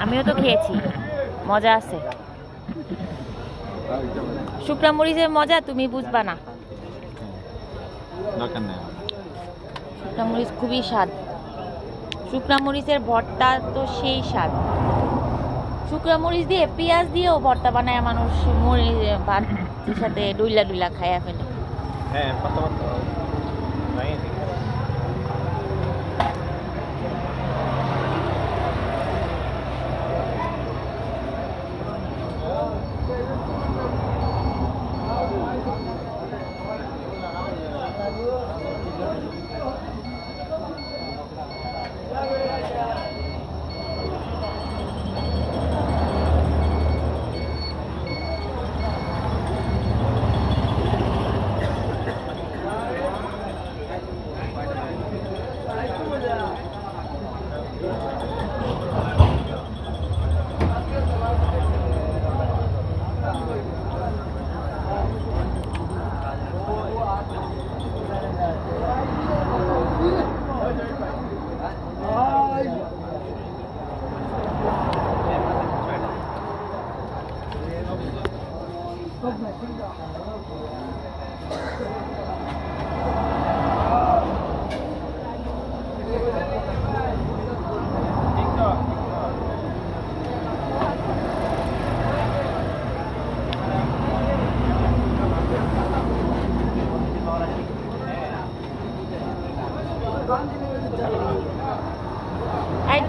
আমিও তো খেয়েছি, মজা আছে। শুকনা মরিচের মজা তুমি বুঝবা না। শুকনা মরিচ খুবই স্বাদ। শুকনা মরিচের ভর্তা তো সেই স্বাদ। শুকনা মরিচ দিয়ে পেঁয়াজ দিয়েও ভর্তা বানায় মানুষ, মরিচ ভাতের সাথে ডুইলা ডুইলা খাইয়া ফেলে। হ্যাঁ,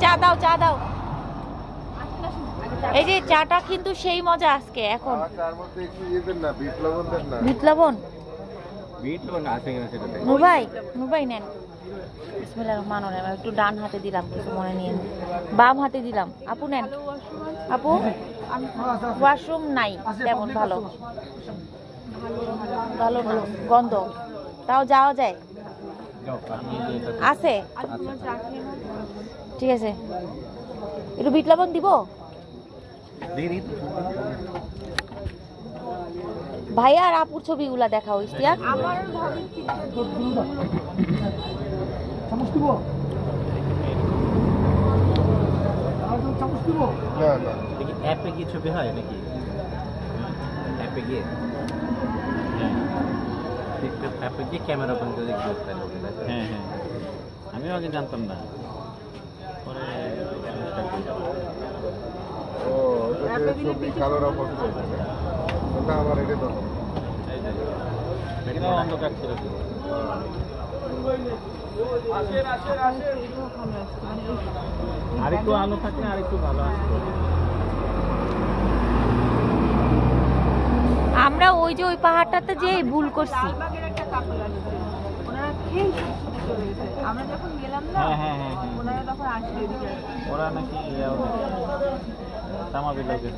চা দাও, চা দাও। এই যে চাটা কিন্তু সেই মজা আজকে। এখন বিট লবণ নুরভাই নেন। বিসমিল্লাহির রহমানির রহিম। একটু ডান হাতে দিলাম, কিছু মনে নিয়ে, বাম হাতে দিলাম। আপু নেন। আপু ওয়াশরুম নাই তেমন ভালো, ভালো না, গন্ধ। তাও যাওয়া যায়, আছে? ঠিক আছে, একটু বিট লবণ দিব ভাইয়া। আর আপুর ছবিগুলা দেখাও ইশতিয়াক। অ্যাপে কি ছবি হয় নাকি? অ্যাপে গিয়ে অ্যাপে গিয়ে ক্যামেরা বন্ধ করে দেখতে পারি। হ্যাঁ হ্যাঁ, আমিও আগে জানতাম না, পরে অন্ধকার ছিল। আরেকটু আলো থাকলে আরেকটু ভালো আসতো। আমরা ওই যে ওই পাহাড়টাতে যে ভুল করছি। আমরা যখন গেলাম না, ওনারা তখন আসলে ওরা নাকি তামাবি লাগে।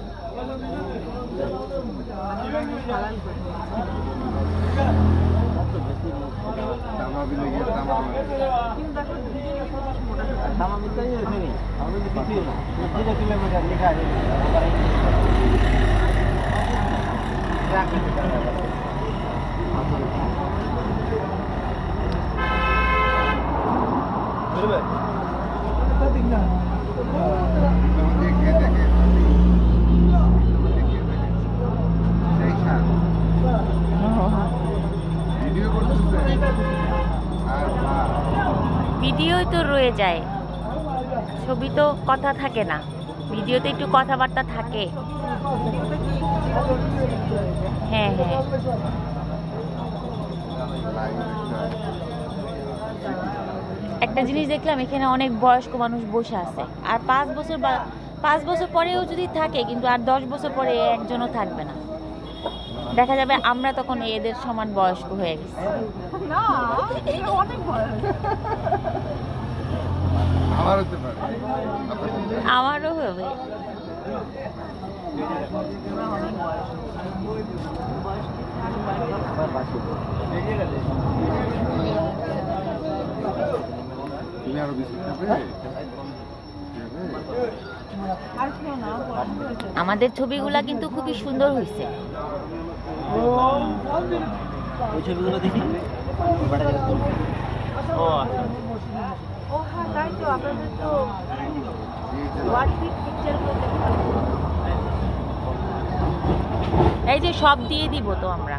ভিডিওই তো রয়ে যায়, ছবি তো কথা থাকে না। ভিডিওতে একটু কথাবার্তা থাকে। হ্যাঁ হ্যাঁ, একটা জিনিস দেখলাম, এখানে অনেক বয়স্ক মানুষ বসে আছে। আর 5 বছর পরেও যদি থাকে, কিন্তু আর 10 বছর পরে একজনও থাকবে না। দেখা যাবে আমরা তখন এদের সমান বয়স্ক হয়ে গেছি। আমারও হবে। আমাদের ছবিগুলা কিন্তু খুবই সুন্দর হয়েছে। ওই ছবিগুলো দেখি। ও আচ্ছা, ও হ্যাঁ তাই তো আপনাদের তো ওয়ার্ডশিট পিকচারগুলো দেখতে হবে। এই যে সব দিয়ে দিব তো আমরা।